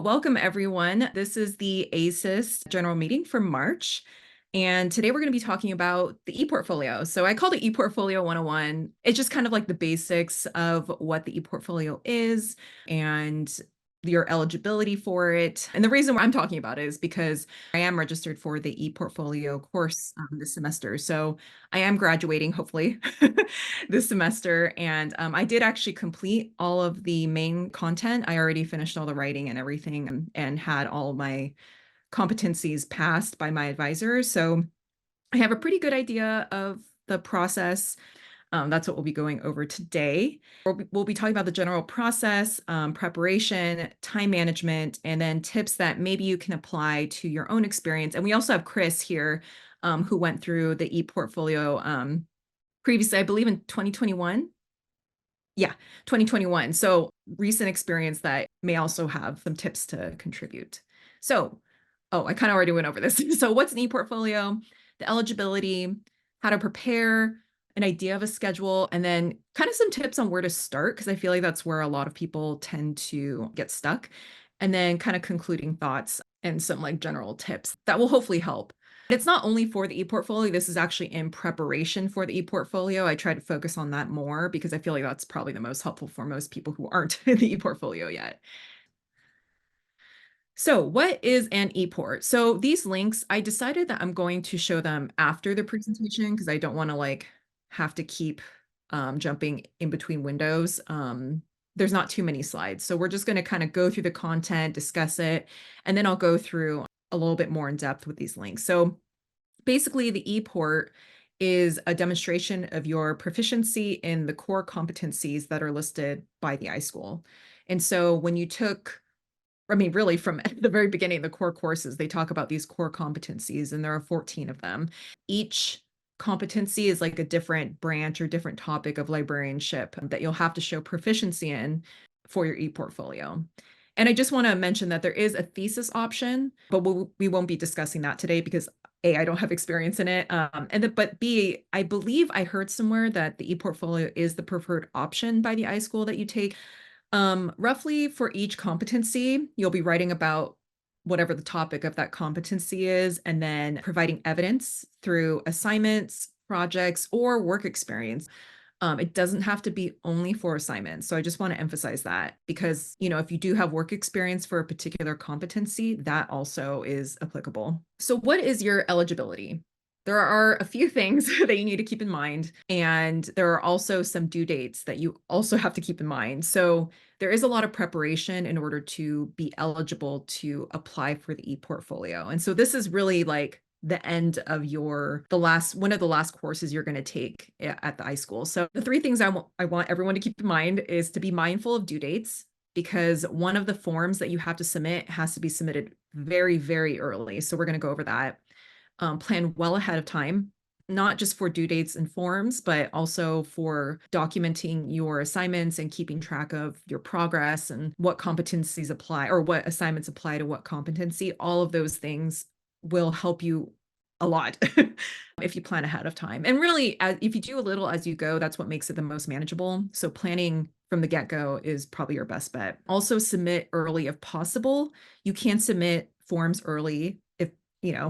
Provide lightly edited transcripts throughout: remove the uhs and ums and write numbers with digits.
Welcome everyone. This is the ASIS general meeting for March. And today we're going to be talking about the ePortfolio. So I called it ePortfolio 101. It's just kind of like the basics of what the ePortfolio is and your eligibility for it. And the reason why I'm talking about it is because I am registered for the ePortfolio course this semester. So I am graduating, hopefully, this semester. And I did actually complete all of the main content. I already finished all the writing and everything and had all my competencies passed by my advisor. So I have a pretty good idea of the process. That's what we'll be going over today. We'll be talking about the general process, preparation, time management, and then tips that maybe you can apply to your own experience. And we also have Chris here, who went through the ePortfolio previously, I believe in 2021. Yeah, 2021. So recent experience that may also have some tips to contribute. So, I kind of already went over this. So what's an ePortfolio, the eligibility, how to prepare, an idea of a schedule, and then kind of some tips on where to start, because I feel like that's where a lot of people tend to get stuck. And then kind of concluding thoughts and some like general tips that will hopefully help. It's not only for the ePortfolio, this is actually in preparation for the ePortfolio. I try to focus on that more because I feel like that's probably the most helpful for most people who aren't in the ePortfolio yet. So what is an ePort? So these links, I decided that I'm going to show them after the presentation because I don't want to like have to keep jumping in between windows. There's not too many slides. So we're just going to kind of go through the content, discuss it, and then I'll go through a little bit more in depth with these links. So basically the ePort is a demonstration of your proficiency in the core competencies that are listed by the iSchool. And so when you took, I mean, really from the very beginning, the core courses, they talk about these core competencies, and there are 14 of them. Each competency is like a different branch or different topic of librarianship that you'll have to show proficiency in for your ePortfolio. And I just want to mention that there is a thesis option, but we won't be discussing that today because A, I don't have experience in it. But B, I believe I heard somewhere that the ePortfolio is the preferred option by the iSchool that you take. Roughly for each competency, you'll be writing about whatever the topic of that competency is, and then providing evidence through assignments, projects, or work experience. It doesn't have to be only for assignments. So I just want to emphasize that because, if you do have work experience for a particular competency, that also is applicable. So what is your eligibility? There are a few things that you need to keep in mind, and there are also some due dates that you also have to keep in mind. So there is a lot of preparation in order to be eligible to apply for the ePortfolio. And so this is really like the end of one of the last courses you're going to take at the iSchool. So the three things I want everyone to keep in mind is to be mindful of due dates, because one of the forms that you have to submit has to be submitted very, very early. So we're going to go over that. Plan well ahead of time, not just for due dates and forms, but also for documenting your assignments and keeping track of your progress and what competencies apply or what assignments apply to what competency. All of those things will help you a lot if you plan ahead of time. And really, if you do a little as you go, that's what makes it the most manageable. So planning from the get-go is probably your best bet. Also submit early if possible. You can submit forms early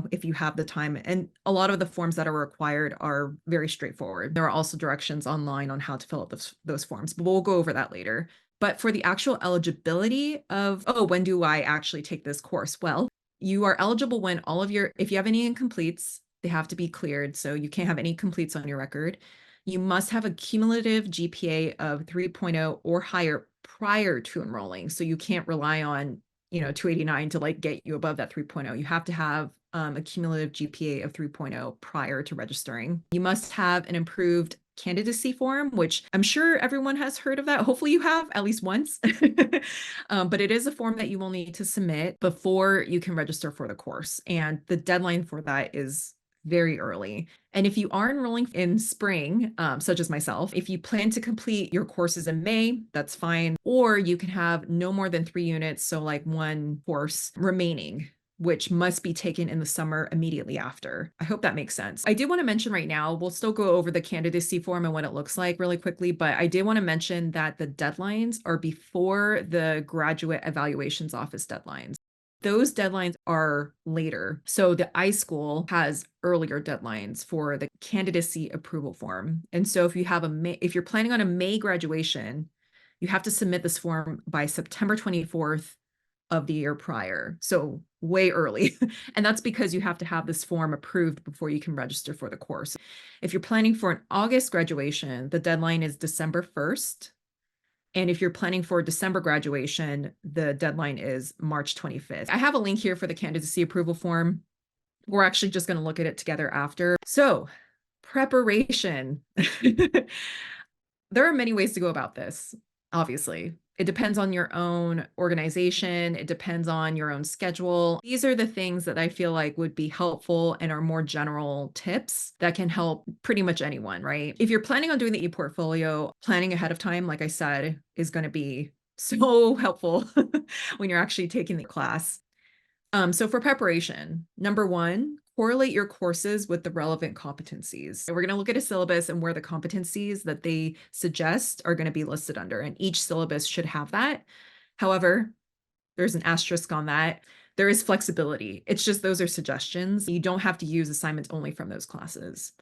if you have the time. And a lot of the forms that are required are very straightforward. There are also directions online on how to fill out those forms, but we'll go over that later. But for the actual eligibility of, when do I actually take this course? Well, you are eligible when if you have any incompletes, they have to be cleared. So you can't have any completes on your record. You must have a cumulative GPA of 3.0 or higher prior to enrolling. So you can't rely on 289 to like get you above that 3.0. You have to have a cumulative GPA of 3.0 prior to registering. You must have an improved candidacy form, which I'm sure everyone has heard of that. Hopefully you have at least once. But it is a form that you will need to submit before you can register for the course. And the deadline for that is very early. And if you are enrolling in spring, such as myself, if you plan to complete your courses in May, that's fine. Or you can have no more than 3 units, so like one course remaining which must be taken in the summer immediately after. I hope that makes sense. I do want to mention right now, we'll still go over the candidacy form and what it looks like really quickly, but I did want to mention that the deadlines are before the graduate evaluations office deadlines. Those deadlines are later. So the iSchool has earlier deadlines for the candidacy approval form. And so if you're planning on a May graduation, you have to submit this form by September 24th of the year prior. So way early. And that's because you have to have this form approved before you can register for the course. If you're planning for an August graduation, the deadline is December 1st. And if you're planning for December graduation, the deadline is March 25th. I have a link here for the candidacy approval form. We're actually just going to look at it together after. So, preparation. There are many ways to go about this, obviously. It depends on your own organization. It depends on your own schedule. These are the things that I feel like would be helpful and are more general tips that can help pretty much anyone, right? If you're planning on doing the e-portfolio, planning ahead of time, like I said, is going to be so helpful when you're actually taking the class. So for preparation, number one, correlate your courses with the relevant competencies. We're going to look at a syllabus and where the competencies that they suggest are going to be listed under, and each syllabus should have that. However, there's an asterisk on that. There is flexibility. It's just those are suggestions. You don't have to use assignments only from those classes.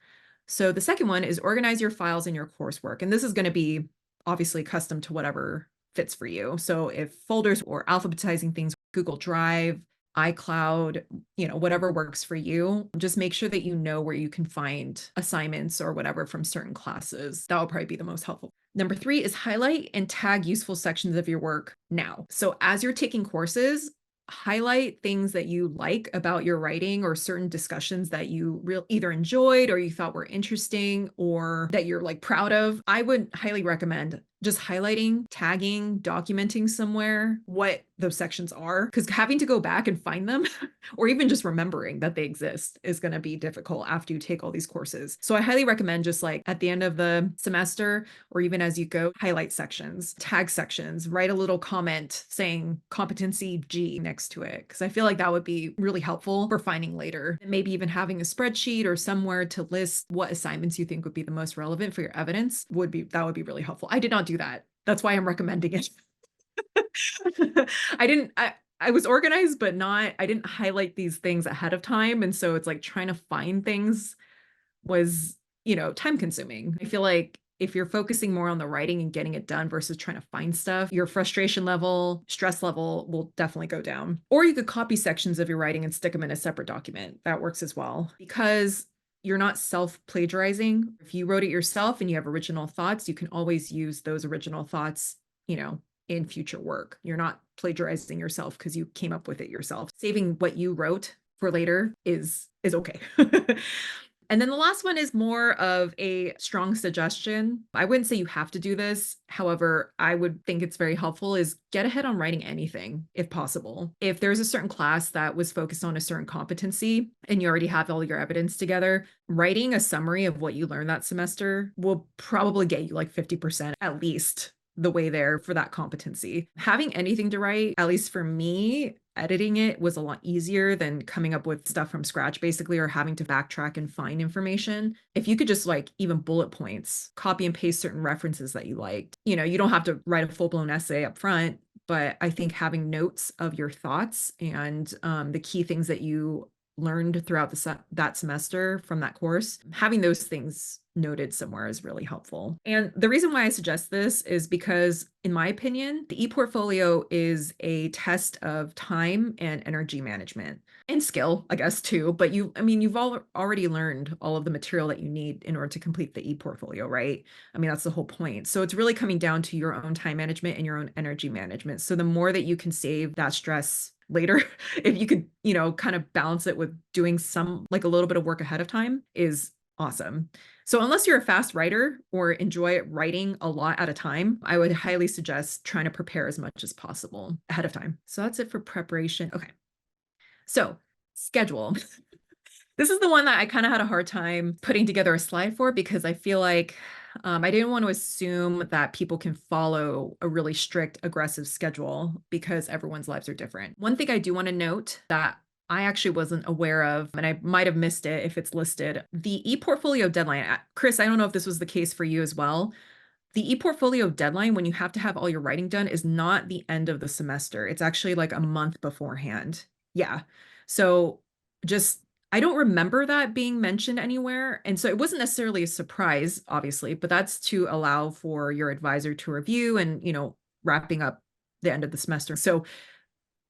So the second one is organize your files in your coursework. And this is going to be obviously custom to whatever fits for you. So if folders or alphabetizing things, Google Drive, iCloud, whatever works for you, just make sure that you know where you can find assignments or whatever from certain classes. That will probably be the most helpful. Number three is highlight and tag useful sections of your work now. So as you're taking courses, highlight things that you like about your writing or certain discussions that you either enjoyed or you thought were interesting or that you're like proud of. I would highly recommend just highlighting, tagging, documenting somewhere what those sections are, because having to go back and find them or even just remembering that they exist is going to be difficult after you take all these courses. So I highly recommend just like at the end of the semester or even as you go, highlight sections, tag sections, write a little comment saying competency G next to it, because I feel like that would be really helpful for finding later. And maybe even having a spreadsheet or somewhere to list what assignments you think would be the most relevant for your evidence would be really helpful. I did not do that. That's why I'm recommending it. I was organized, but I didn't highlight these things ahead of time. And so it's like trying to find things was, time consuming. I feel like if you're focusing more on the writing and getting it done versus trying to find stuff, your frustration level, stress level will definitely go down. Or you could copy sections of your writing and stick them in a separate document. That works as well, because you're not self-plagiarizing. If you wrote it yourself and you have original thoughts, you can always use those original thoughts, in future work. You're not plagiarizing yourself because you came up with it yourself. Saving what you wrote for later is okay. And then the last one is more of a strong suggestion. I wouldn't say you have to do this. However, I would think it's very helpful is get ahead on writing anything if possible. If there's a certain class that was focused on a certain competency and you already have all your evidence together, writing a summary of what you learned that semester will probably get you like 50% at least the way there for that competency. Having anything to write, at least for me, editing it was a lot easier than coming up with stuff from scratch, basically, or having to backtrack and find information. If you could just like even bullet points, copy and paste certain references that you liked, you don't have to write a full-blown essay up front, but I think having notes of your thoughts and the key things that you learned throughout that semester from that course, having those things noted somewhere is really helpful. And the reason why I suggest this is because, in my opinion, the e-portfolio is a test of time and energy management and skill, I guess, too. But you've already learned all of the material that you need in order to complete the e-portfolio, right? That's the whole point. So it's really coming down to your own time management and your own energy management. So the more that you can save that stress later, if you could, kind of balance it with doing some, like a little bit of work ahead of time, is awesome. So unless you're a fast writer or enjoy writing a lot at a time, I would highly suggest trying to prepare as much as possible ahead of time. So that's it for preparation. Okay. So schedule. This is the one that I kind of had a hard time putting together a slide for, because I feel like I didn't want to assume that people can follow a really strict, aggressive schedule because everyone's lives are different. One thing I do want to note that I actually wasn't aware of, and I might have missed it if it's listed. The ePortfolio deadline. Chris, I don't know if this was the case for you as well. The ePortfolio deadline, when you have to have all your writing done, is not the end of the semester. It's actually like a month beforehand. Yeah. So just, I don't remember that being mentioned anywhere. And so it wasn't necessarily a surprise, obviously, but that's to allow for your advisor to review and, wrapping up the end of the semester. So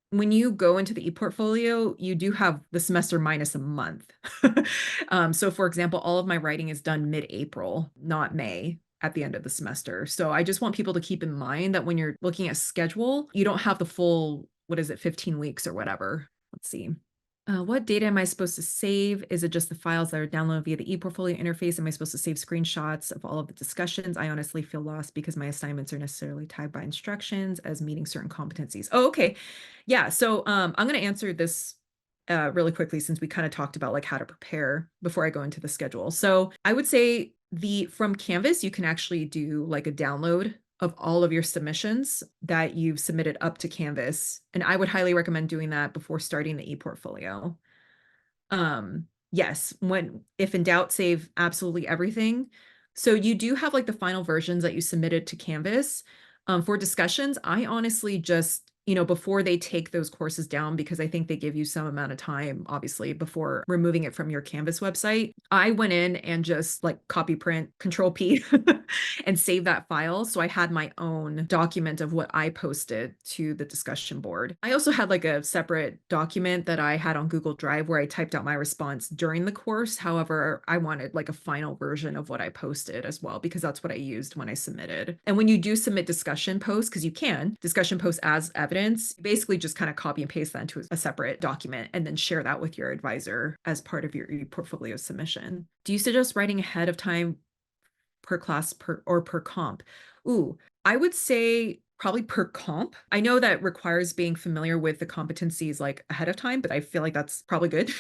when you go into the ePortfolio, you do have the semester minus a month. So for example, all of my writing is done mid-April, not May at the end of the semester. So I just want people to keep in mind that when you're looking at schedule, you don't have the full, what is it, 15 weeks or whatever. Let's see. What data am I supposed to save? Is it just the files that are downloaded via the ePortfolio interface? Am I supposed to save screenshots of all of the discussions? I honestly feel lost because my assignments are necessarily tagged by instructions as meeting certain competencies. Oh, okay. Yeah. So I'm going to answer this really quickly since we kind of talked about like how to prepare before I go into the schedule. So I would say from Canvas, you can actually do like a download of all of your submissions that you've submitted up to Canvas. And I would highly recommend doing that before starting the ePortfolio. Yes, if in doubt, save absolutely everything. So you do have like the final versions that you submitted to Canvas. For discussions, I honestly just, before they take those courses down, because I think they give you some amount of time, obviously, before removing it from your Canvas website, I went in and just like copy print, Control P, and save that file. So I had my own document of what I posted to the discussion board. I also had like a separate document that I had on Google Drive where I typed out my response during the course. However, I wanted like a final version of what I posted as well, because that's what I used when I submitted. And when you do submit discussion posts, because you can discussion posts as evidence, basically just kind of copy and paste that into a separate document and then share that with your advisor as part of your portfolio submission. Do you suggest writing ahead of time per class or per comp? Ooh, I would say probably per comp. I know that requires being familiar with the competencies like ahead of time, but I feel like that's probably good.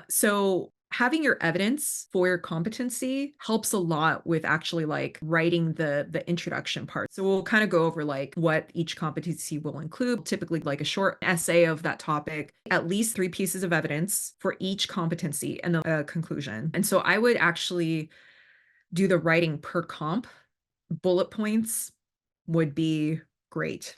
So having your evidence for your competency helps a lot with actually like writing the introduction part. So we'll kind of go over like what each competency will include, typically like a short essay of that topic, at least 3 pieces of evidence for each competency, and then a conclusion. And so I would actually do the writing per comp. Bullet points would be great.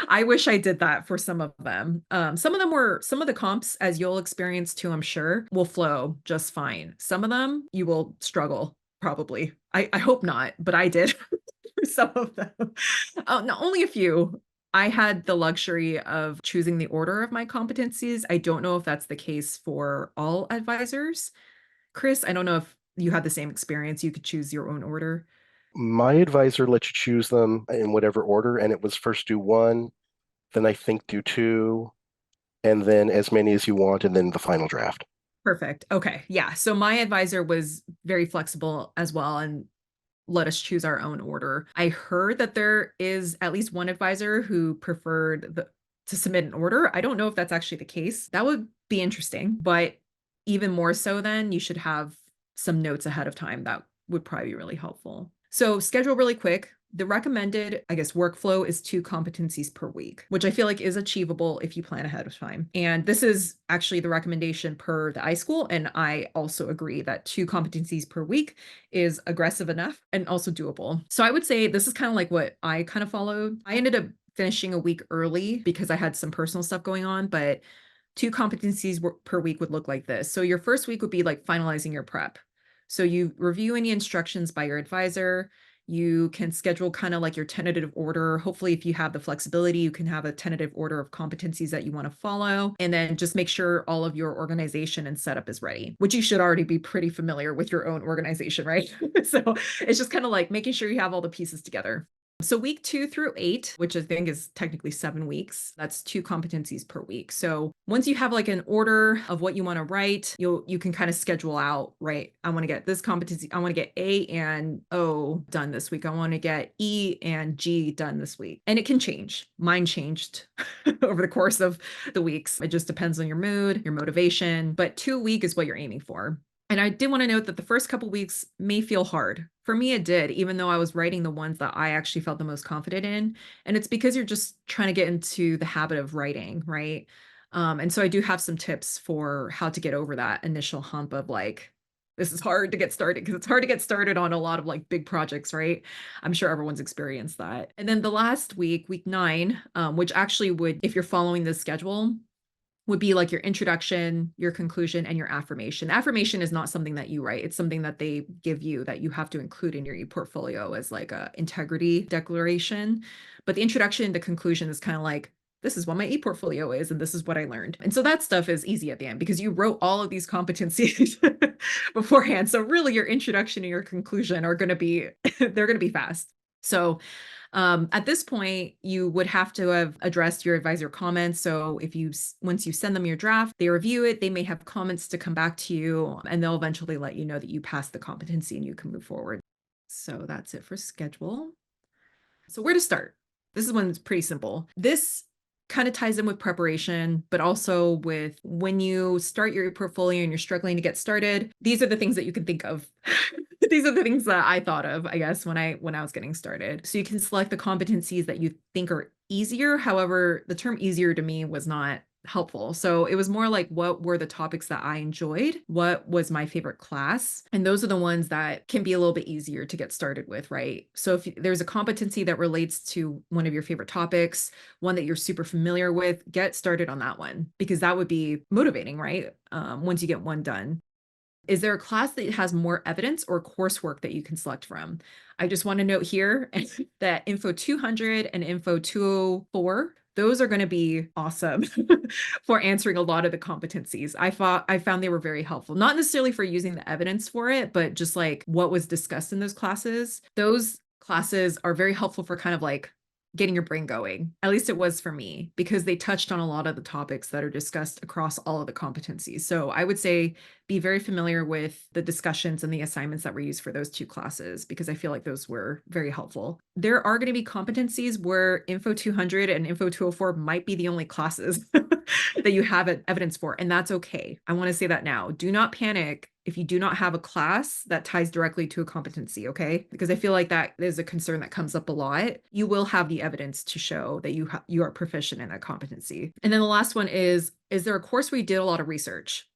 I wish I did that for some of them. Some of the comps, as you'll experience too, I'm sure, will flow just fine. Some of them you will struggle, probably. I hope not, but I did for some of them. Not only a few. I had the luxury of choosing the order of my competencies. I don't know if that's the case for all advisors. Chris, I don't know if you had the same experience. You could choose your own order. My advisor lets you choose them in whatever order, and it was first do one, then I think do two, and then as many as you want, and then the final draft. Perfect. Okay. Yeah. So my advisor was very flexible as well and let us choose our own order. I heard that there is at least one advisor who preferred to submit an order. I don't know if that's actually the case. That would be interesting, but even more so then you should have some notes ahead of time. That would probably be really helpful. So schedule really quick. The recommended, I guess, workflow is 2 competencies per week, which I feel like is achievable if you plan ahead of time. And this is actually the recommendation per the iSchool. And I also agree that 2 competencies per week is aggressive enough and also doable. So I would say this is kind of like what I kind of followed. I ended up finishing a week early because I had some personal stuff going on, but 2 competencies per week would look like this. So your first week would be like finalizing your prep. So you review any instructions by your advisor. You can schedule kind of like your tentative order. Hopefully, if you have the flexibility, you can have a tentative order of competencies that you want to follow. And then just make sure all of your organization and setup is ready, which you should already be pretty familiar with your own organization, right? So it's just kind of like making sure you have all the pieces together. So week 2 through 8, which I think is technically 7 weeks, that's 2 competencies per week. So once you have like an order of what you want to write, you can kind of schedule out, right? I want to get this competency. I want to get A and O done this week. I want to get E and G done this week. And it can change. Mine changed over the course of the weeks. It just depends on your mood, your motivation, but 2 a week is what you're aiming for. And I did want to note that the first couple weeks may feel hard. For me, it did, even though I was writing the ones that I actually felt the most confident in. And it's because you're just trying to get into the habit of writing, right? And so I do have some tips for how to get over that initial hump of like, this is hard to get started because it's hard to get started on a lot of like big projects, right? I'm sure everyone's experienced that. And then the last week, week 9, which actually would, if you're following this schedule, would be like your introduction, your conclusion, and your affirmation. Affirmation is not something that you write. It's something that they give you that you have to include in your e-portfolio as like a integrity declaration. But the introduction, the conclusion is kind of like, this is what my e-portfolio is, and this is what I learned. And so that stuff is easy at the end because you wrote all of these competencies beforehand. So really your introduction and your conclusion are going to be, they're going to be fast. So at this point, you would have to have addressed your advisor comments. So if you, once you send them your draft, they review it, they may have comments to come back to you, and they'll eventually let you know that you passed the competency and you can move forward. So that's it for schedule. So where to start? This is one's pretty simple. This kind of ties in with preparation, but also with when you start your portfolio and you're struggling to get started. These are the things that you can think of. These are the things that I thought of, I guess, when I was getting started. So you can select the competencies that you think are easier. However, the term easier to me was not helpful. So it was more like, what were the topics that I enjoyed? What was my favorite class? And those are the ones that can be a little bit easier to get started with, right? So if there's a competency that relates to one of your favorite topics, one that you're super familiar with, get started on that one because that would be motivating, right? Once you get one done. Is there a class that has more evidence or coursework that you can select from? I just want to note here that Info 200 and Info 204, those are going to be awesome for answering a lot of the competencies. I found they were very helpful, not necessarily for using the evidence for it, but just like what was discussed in those classes. Those classes are very helpful for kind of like getting your brain going. At least it was for me because they touched on a lot of the topics that are discussed across all of the competencies. So I would say be very familiar with the discussions and the assignments that were used for those two classes because I feel like those were very helpful. There are going to be competencies where Info 200 and Info 204 might be the only classes that you have evidence for, and that's okay. I want to say that now. Do not panic if you do not have a class that ties directly to a competency, okay? Because I feel like that is a concern that comes up a lot. You will have the evidence to show that you are proficient in that competency. And then the last one is there a course where you did a lot of research?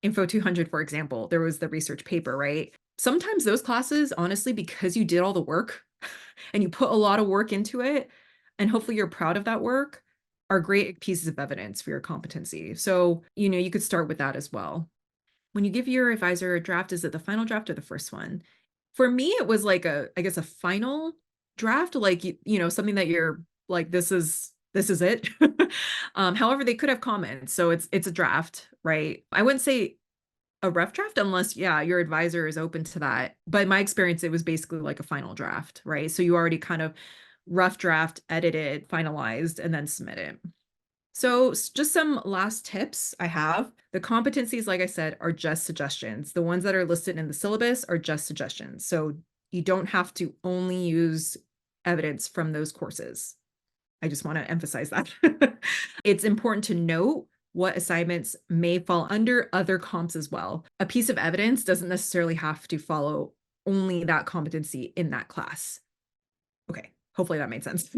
Info 200, for example, there was the research paper, right? Sometimes those classes, honestly, because you did all the work and you put a lot of work into it, and hopefully you're proud of that work, are great pieces of evidence for your competency. So, you could start with that as well. When you give your advisor a draft, is it the final draft or the first one? For me, it was like I guess a final draft, like, something that you're like, this is it. However, they could have comments. So it's a draft, right? I wouldn't say a rough draft unless, yeah, your advisor is open to that. But in my experience, it was basically like a final draft, right? So you already kind of rough draft, edited, finalized, and then submit it. So just some last tips I have. The competencies, like I said, are just suggestions. The ones that are listed in the syllabus are just suggestions. So you don't have to only use evidence from those courses. I just want to emphasize that. It's important to note what assignments may fall under other comps as well. A piece of evidence doesn't necessarily have to follow only that competency in that class. Okay, hopefully that made sense.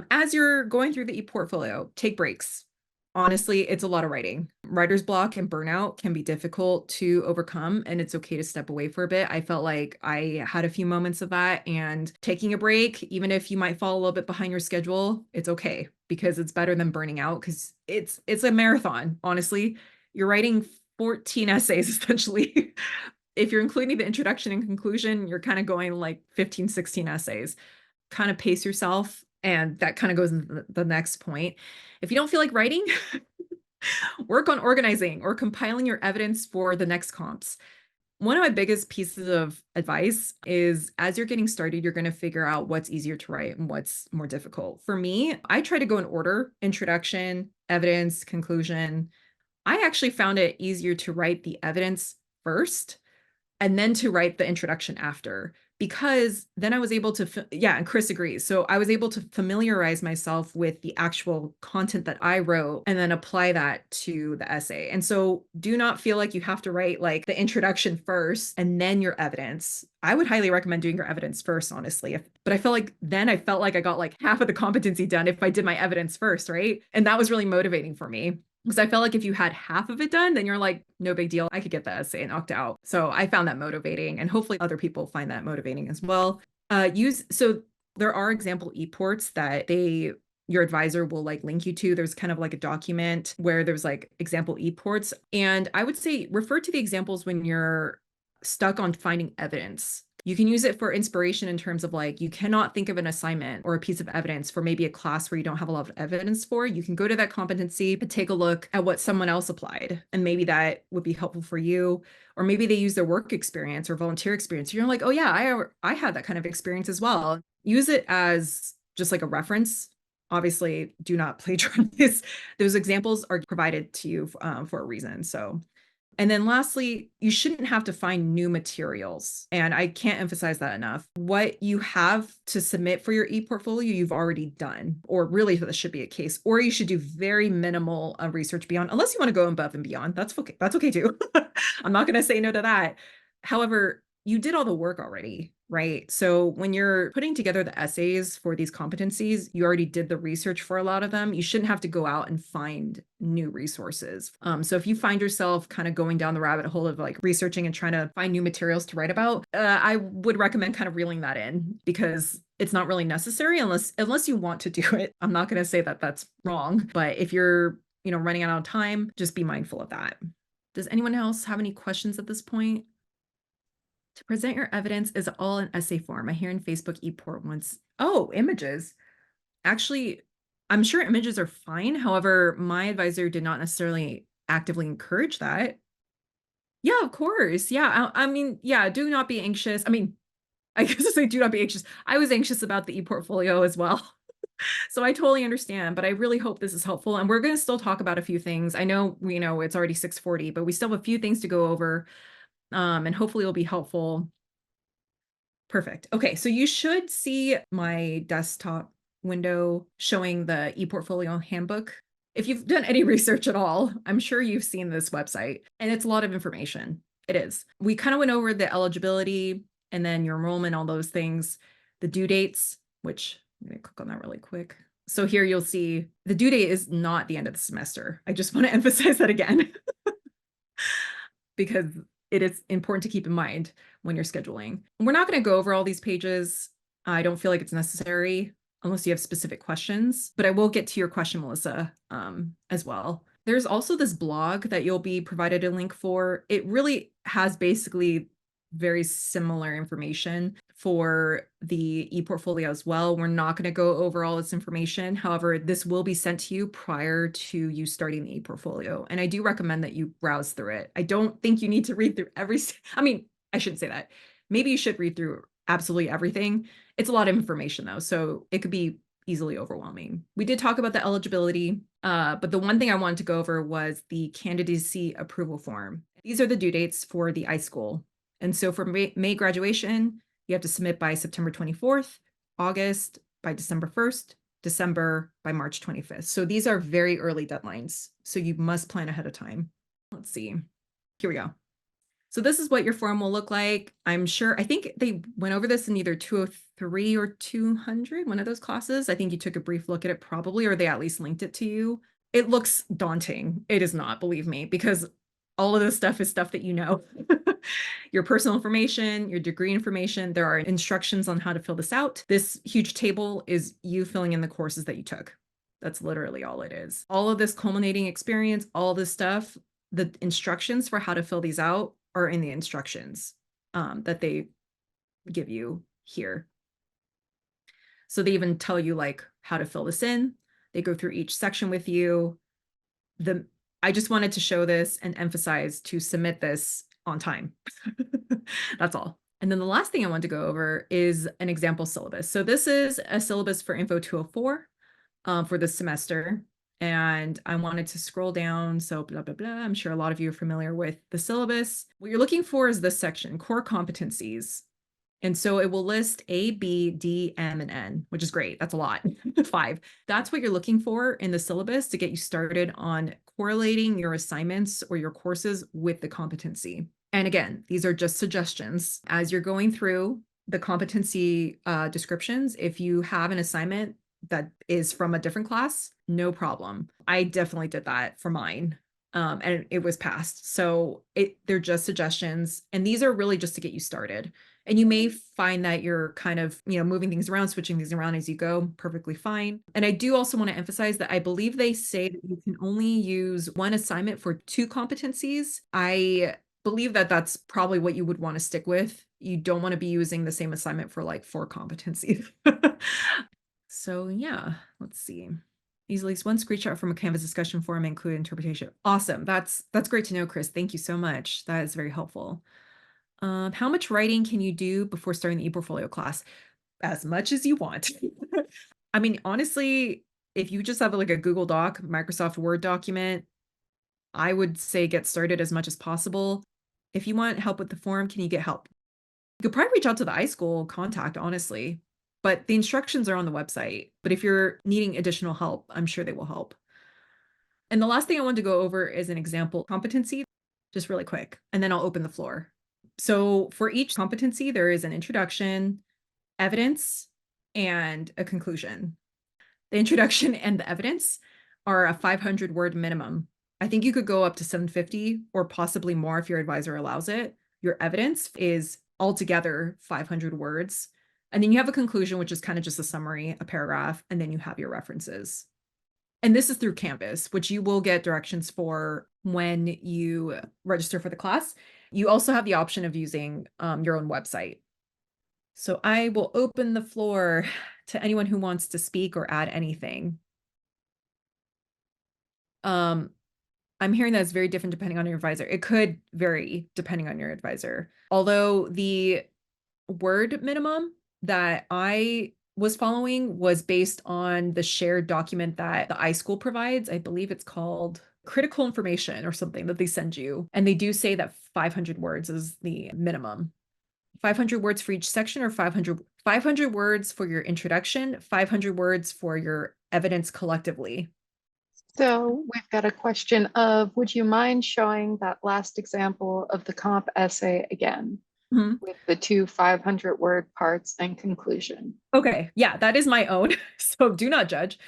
As you're going through the e-portfolio, take breaks. Honestly, it's a lot of writing. Writer's block and burnout can be difficult to overcome, and it's okay to step away for a bit. I felt like I had a few moments of that, and taking a break, even if you might fall a little bit behind your schedule, it's okay because it's better than burning out because it's a marathon, honestly. You're writing 14 essays essentially. If you're including the introduction and conclusion, you're kind of going like 15, 16 essays. Kind of pace yourself. And that kind of goes into the next point. If you don't feel like writing, work on organizing or compiling your evidence for the next comps. One of my biggest pieces of advice is as you're getting started, you're going to figure out what's easier to write and what's more difficult. For me, I try to go in order: introduction, evidence, conclusion. I actually found it easier to write the evidence first and then to write the introduction after. because then I was able to, yeah, and Chris agrees. So I was able to familiarize myself with the actual content that I wrote and then apply that to the essay. And so do not feel like you have to write like the introduction first and then your evidence. I would highly recommend doing your evidence first, honestly. But I felt like then I felt like I got like half of the competency done if I did my evidence first, right? And that was really motivating for me. Because I felt like if you had half of it done, then you're like, no big deal. I could get the essay knocked out. So I found that motivating, and hopefully other people find that motivating as well. So there are example eports that your advisor will like link you to. There's kind of like a document where there's like example eports. And I would say refer to the examples when you're stuck on finding evidence. You can use it for inspiration in terms of like, you cannot think of an assignment or a piece of evidence for maybe a class where you don't have a lot of evidence for. You can go to that competency and take a look at what someone else applied. And maybe that would be helpful for you. Or maybe they use their work experience or volunteer experience. You're like, oh yeah, I had that kind of experience as well. Use it as just like a reference. Obviously, do not plagiarize. Those examples are provided to you for a reason. So and then lastly, you shouldn't have to find new materials. And I can't emphasize that enough. What you have to submit for your e-portfolio, you've already done, or really this should be a case, or you should do very minimal research beyond, unless you want to go above and beyond. That's okay. That's okay too. I'm not going to say no to that. However, you did all the work already, right? So when you're putting together the essays for these competencies, you already did the research for a lot of them. You shouldn't have to go out and find new resources. So if you find yourself kind of going down the rabbit hole of like researching and trying to find new materials to write about, I would recommend kind of reeling that in, because it's not really necessary unless you want to do it. I'm not going to say that that's wrong, but if you're, running out of time, just be mindful of that. Does anyone else have any questions at this point? To present your evidence is all in essay form. I hear in Facebook ePort once. Oh, images. Actually, I'm sure images are fine. However, my advisor did not necessarily actively encourage that. Yeah, of course. Yeah. I mean, yeah, do not be anxious. I mean, I guess I say do not be anxious. I was anxious about the e-portfolio as well. So I totally understand, but I really hope this is helpful. And we're going to still talk about a few things. I know it's already 6:40, but we still have a few things to go over. And hopefully it'll be helpful. Perfect. Okay, so you should see my desktop window showing the ePortfolio handbook. If you've done any research at all, I'm sure you've seen this website, and it's a lot of information. It is. We kind of went over the eligibility and then your enrollment, all those things, the due dates, which I'm going to click on that really quick. So here you'll see the due date is not the end of the semester. I just want to emphasize that again because it is important to keep in mind when you're scheduling. We're not going to go over all these pages. I don't feel like it's necessary unless you have specific questions, but I will get to your question, Melissa, as well. There's also this blog that you'll be provided a link for. It really has basically very similar information for the ePortfolio as well. We're not going to go over all this information. However, this will be sent to you prior to you starting the ePortfolio. And I do recommend that you browse through it. I don't think you need to read through I mean, I shouldn't say that. Maybe you should read through absolutely everything. It's a lot of information though, so it could be easily overwhelming. We did talk about the eligibility, but the one thing I wanted to go over was the candidacy approval form. These are the due dates for the iSchool. And so for May graduation, you have to submit by September 24th, August by December 1st, December by March 25th. So these are very early deadlines. So you must plan ahead of time. Let's see. Here we go. So this is what your form will look like. I think they went over this in either 203 or 200, one of those classes. I think you took a brief look at it probably, or they at least linked it to you. It looks daunting. It is not, believe me, because all of this stuff is stuff that you know. Your personal information, your degree information. There are instructions on how to fill this out. This huge table is you filling in the courses that you took. That's literally all it is. All of this culminating experience, all this stuff, the instructions for how to fill these out are in the instructions that they give you here. So they even tell you like how to fill this in. They go through each section with you. I just wanted to show this and emphasize to submit this on time. That's all. And then the last thing I want to go over is an example syllabus. So this is a syllabus for Info 204 for this semester. And I wanted to scroll down. So blah, blah, blah. I'm sure a lot of you are familiar with the syllabus. What you're looking for is this section, core competencies. And so it will list A, B, D, M, and N, which is great. That's a lot. 5. That's what you're looking for in the syllabus to get you started on correlating your assignments or your courses with the competency. And again, these are just suggestions. As you're going through the competency descriptions, if you have an assignment that is from a different class, no problem. I definitely did that for mine. And it was passed. So they're just suggestions. And these are really just to get you started. And you may find that you're kind of, moving things around, switching things around as you go, perfectly fine. And I do also want to emphasize that I believe they say that you can only use one assignment for 2 competencies. I believe that that's probably what you would want to stick with. You don't want to be using the same assignment for like 4 competencies. So yeah, let's see. Use at least one screenshot from a Canvas discussion forum, include interpretation. Awesome. That's great to know, Chris. Thank you so much. That is very helpful. How much writing can you do before starting the ePortfolio class? As much as you want. I mean, honestly, if you just have like a Google Doc, Microsoft Word document, I would say get started as much as possible. If you want help with the form, can you get help? You could probably reach out to the iSchool contact, honestly, but the instructions are on the website. But if you're needing additional help, I'm sure they will help. And the last thing I want to go over is an example competency, just really quick, and then I'll open the floor. So for each competency, there is an introduction, evidence, and a conclusion. The introduction and the evidence are a 500-word minimum. I think you could go up to 750 or possibly more if your advisor allows it. Your evidence is altogether 500 words. And then you have a conclusion, which is kind of just a summary, a paragraph, and then you have your references. And this is through Canvas, which you will get directions for when you register for the class. You also have the option of using your own website. So I will open the floor to anyone who wants to speak or add anything. I'm hearing that it's very different depending on your advisor. It could vary depending on your advisor. Although the word minimum that I was following was based on the shared document that the iSchool provides. I believe it's called critical information or something that they send you. And they do say that 500 words is the minimum. 500 words for each section, or 500 words for your introduction, 500 words for your evidence collectively. So we've got a question of, would you mind showing that last example of the comp essay again with the 2 500-word parts and conclusion? Okay, yeah, that is my own, so do not judge.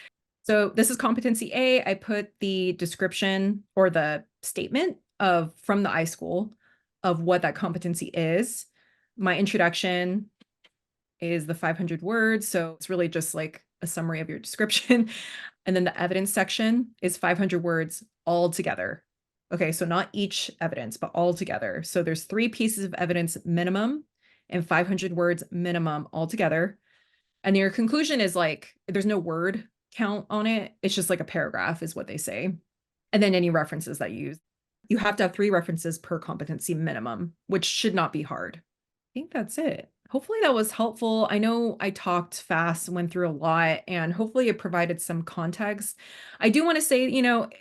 So this is competency A. I put the description or the statement from the iSchool of what that competency is. My introduction is the 500 words, so it's really just like a summary of your description. And then the evidence section is 500 words all together. Okay, so not each evidence, but all together. So there's 3 pieces of evidence minimum and 500 words minimum all together. And your conclusion is like, there's no word count on it. It's just like a paragraph is what they say. And then any references that you use. You have to have 3 references per competency minimum, which should not be hard. I think that's it. Hopefully that was helpful. I know I talked fast, went through a lot, and hopefully it provided some context. I do want to say,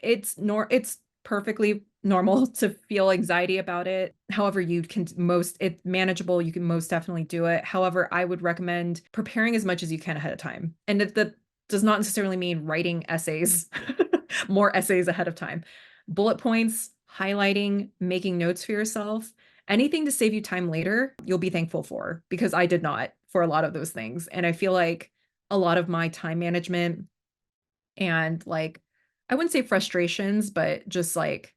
it's perfectly normal to feel anxiety about it. However, it's manageable. You can most definitely do it. However, I would recommend preparing as much as you can ahead of time. And that does not necessarily mean writing essays, more essays ahead of time. Bullet points, highlighting, making notes for yourself. Anything to save you time later, you'll be thankful for, because I did not for a lot of those things. And I feel like a lot of my time management and like, I wouldn't say frustrations, but just like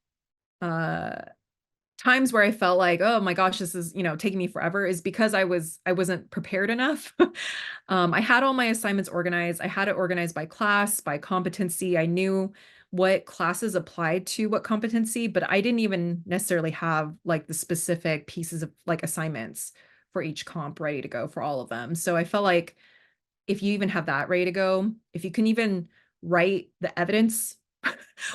times where I felt like, oh my gosh, this is, taking me forever, is because I wasn't prepared enough. I had all my assignments organized. I had it organized by class, by competency. I knew what classes applied to what competency, but I didn't even necessarily have like the specific pieces of like assignments for each comp ready to go for all of them. So I felt like if you even have that ready to go, if you can even write the evidence,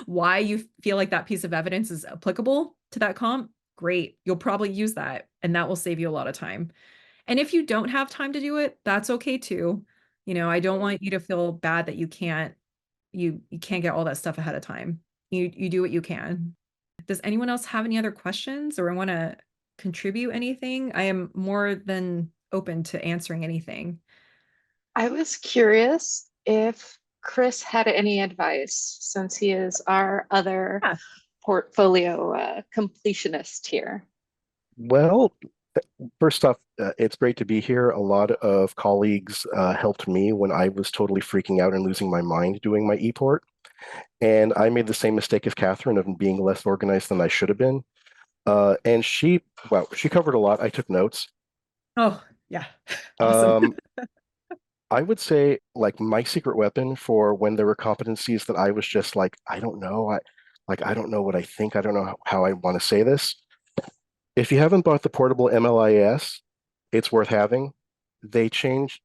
why you feel like that piece of evidence is applicable to that comp, great. You'll probably use that, and that will save you a lot of time. And if you don't have time to do it, that's okay too. I don't want you to feel bad that you can't get all that stuff ahead of time. You do what you can. Does anyone else have any other questions or want to contribute anything? I am more than open to answering anything. I was curious if Chris had any advice since he is our other Yeah. portfolio completionist here. Well, first off, it's great to be here. A lot of colleagues helped me when I was totally freaking out and losing my mind doing my e-port. And I made the same mistake as Catherine of being less organized than I should have been. And well, she covered a lot. I took notes. Oh, yeah. Awesome. Um, I would say like my secret weapon for when there were competencies that I was just like, I don't know. I don't know what I think. I don't know how I want to say this. If you haven't bought the portable MLIS, it's worth having. They change.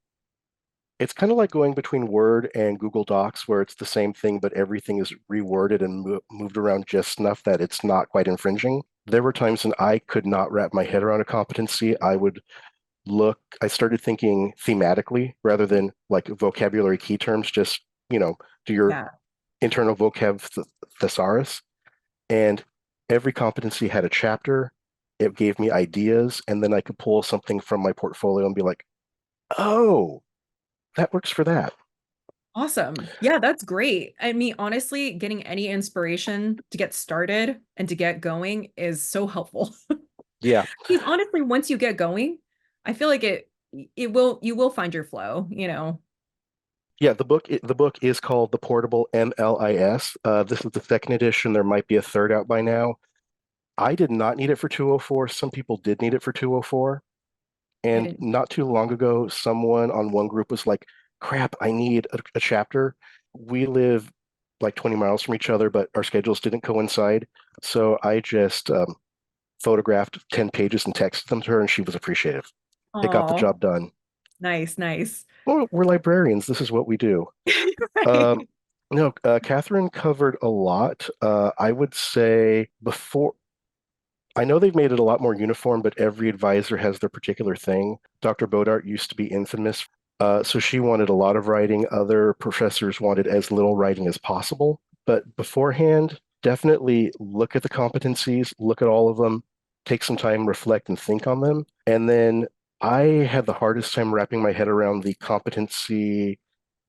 It's kind of like going between Word and Google Docs, where it's the same thing, but everything is reworded and moved around just enough that it's not quite infringing. There were times when I could not wrap my head around a competency. I started thinking thematically rather than like vocabulary key terms, just, do your Yeah. internal vocab thesaurus. And every competency had a chapter. It gave me ideas, and then I could pull something from my portfolio and be like, oh, that works for that. Awesome. Yeah, that's great. I mean, honestly, getting any inspiration to get started and to get going is so helpful. Yeah. Because honestly, once you get going, I feel like you will find your flow, you know. Yeah, the book is called The Portable MLIS. This is the second edition. There might be a third out by now. I did not need it for 204. Some people did need it for 204. I And didn't. not too long ago, someone on one group was like, crap, I need a chapter. We live like 20 miles from each other, but our schedules didn't coincide. So I just photographed 10 pages and texted them to her, and she was appreciative. It got the Oh, job done. nice, nice. Well, we're librarians. This is what we do. Right. Um, no, Catherine covered a lot. I would say before, I know they've made it a lot more uniform, but every advisor has their particular thing. Dr. Bodart used to be infamous. So she wanted a lot of writing. Other professors wanted as little writing as possible. But beforehand, definitely look at the competencies, look at all of them, take some time, reflect, and think on them. And then I had the hardest time wrapping my head around the competency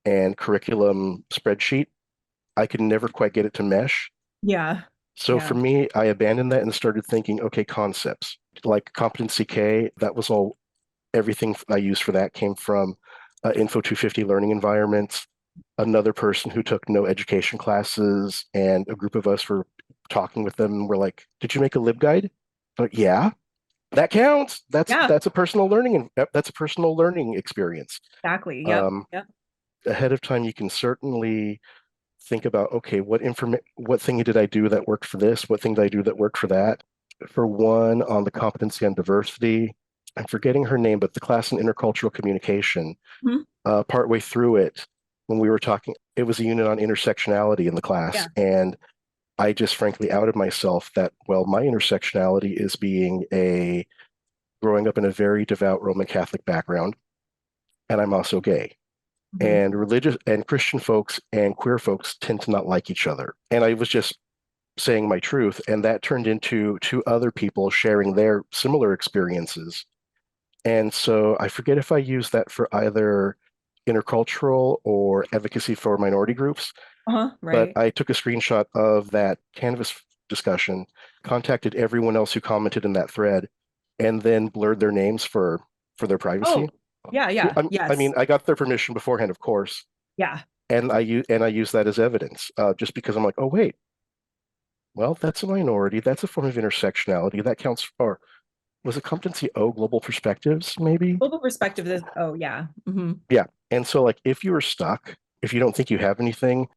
and curriculum spreadsheet. I could never quite get it to mesh. Yeah. So for Yeah. me, I abandoned that and started thinking, okay, concepts like competency K, that was all, everything I used for that came from Info 250 learning environments. Another person who took no education classes, and a group of us were talking with them and we're like, did you make a LibGuide? But yeah, that counts. Yeah. That's a personal learning and that's a personal learning experience. Exactly. Yep. Um, Yep. Ahead of time, you can certainly think about, okay, what thing did I do that worked for this? What thing did I do that worked for that? For one, on the competency on diversity, I'm forgetting her name, but the class in intercultural communication, Mhm. partway through it, when we were talking, it was a unit on intersectionality in the class. Yeah. And I just frankly outed myself that, well, my intersectionality is growing up in a very devout Roman Catholic background, and I'm also gay. Mhm. And religious and Christian folks and queer folks tend to not like each other. And I was just saying my truth, and that turned into two other people sharing their similar experiences. And so I forget if I used that for either intercultural or advocacy for minority groups, Uh-huh. but Right. I took a screenshot of that Canvas discussion, contacted everyone else who commented in that thread, and then blurred their names for their privacy. Oh, yeah, Yeah, yeah. I mean, Yes. I got their permission beforehand, of course, Yeah. and I use that as evidence, just because I'm like, oh wait, well, that's a minority, that's a form of intersectionality that counts. Or was it competency O, global perspectives, maybe? Global perspective is, oh yeah. Hmm. Yeah. And so, like, if you are stuck, if you don't think you have anything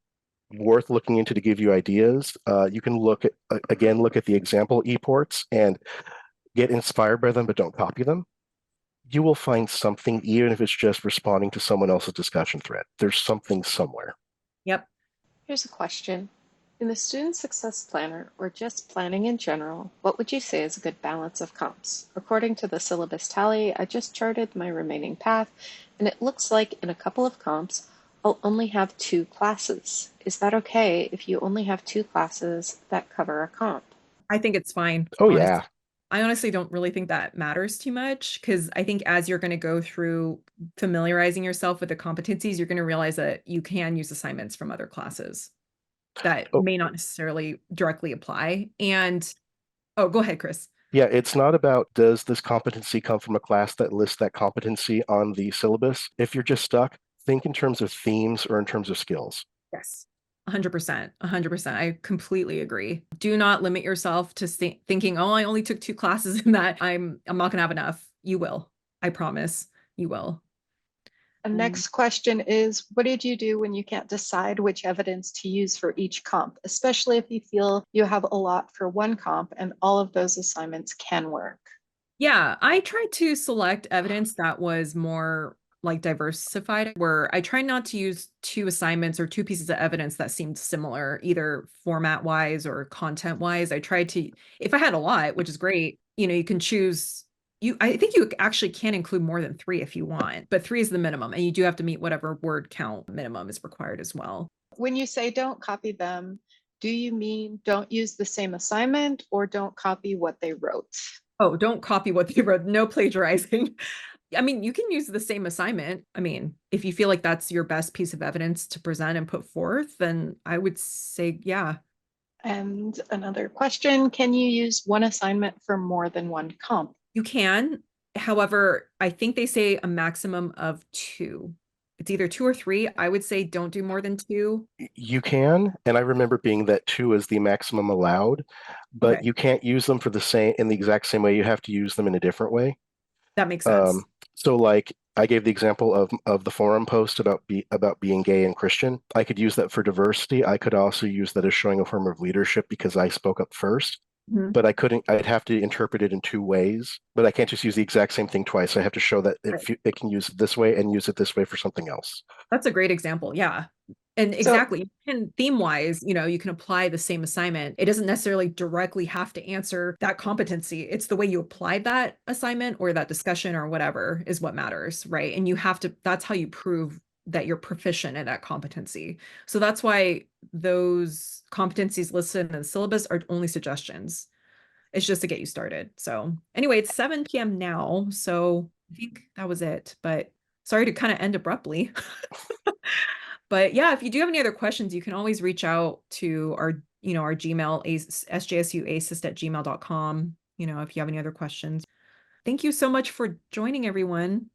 worth looking into to give you ideas, you can look at the example eports and get inspired by them, but don't copy them. You will find something, even if it's just responding to someone else's discussion thread. There's something somewhere. Yep. Here's a question. In the Student Success Planner, or just planning in general, what would you say is a good balance of comps? According to the syllabus tally, I just charted my remaining path, and it looks like in a couple of comps, I'll only have 2 classes. Is that okay if you only have 2 classes that cover a comp? I think it's fine, Oh honestly. yeah. I honestly don't really think that matters too much because I think as you're going to go through familiarizing yourself with the competencies, you're going to realize that you can use assignments from other classes that Oh, may not necessarily directly apply. And oh, go ahead, Chris. yeah, it's not about does this competency come from a class that lists that competency on the syllabus. If you're just stuck, think in terms of themes or in terms of skills. Yes. 100%. 100%. I completely agree. Do not limit yourself to thinking, oh, I only took 2 classes in that. I'm not going to have enough. You will. I promise you will. The next question is, what did you do when you can't decide which evidence to use for each comp, especially if you feel you have a lot for one comp and all of those assignments can work? Yeah, I tried to select evidence that was more like diversified, where I try not to use 2 assignments or 2 pieces of evidence that seemed similar, either format wise or content wise. I tried to, if I had a lot, which is great, you can choose. I think you actually can include more than 3 if you want, but 3 is the minimum, and you do have to meet whatever word count minimum is required as well. When you say don't copy them, do you mean don't use the same assignment or don't copy what they wrote? Oh, don't copy what they wrote. No plagiarizing. I mean, you can use the same assignment. I mean, if you feel like that's your best piece of evidence to present and put forth, then I would say, yeah, And another question, can you use one assignment for more than one comp? you can. However, I think they say a maximum of 2. It's either 2 or 3. I would say don't do more than 2. You can, and I remember being that 2 is the maximum allowed, but Okay, you can't use them for the same in the exact same way. You have to use them in a different way. that makes Um, sense. so like I gave the example of the forum post about being gay and Christian. I could use that for diversity. I could also use that as showing a form of leadership because I spoke up first. Mhm. But I couldn't. I'd have to interpret it in 2 ways. But I can't just use the exact same thing twice. I have to show that Right. it can use it this way and use it this way for something else. That's a great example. Yeah. And So exactly, and theme wise, you can apply the same assignment. It doesn't necessarily directly have to answer that competency. It's the way you applied that assignment or that discussion or whatever is what matters, right? And that's how you prove that you're proficient in that competency. So that's why those competencies listed in the syllabus are only suggestions. It's just to get you started. So anyway, it's 7 p.m. now. So I think that was it. But sorry to kind of end abruptly. But yeah, if you do have any other questions, you can always reach out to our Gmail, sjsuassist@gmail.com, if you have any other questions. Thank you so much for joining, everyone.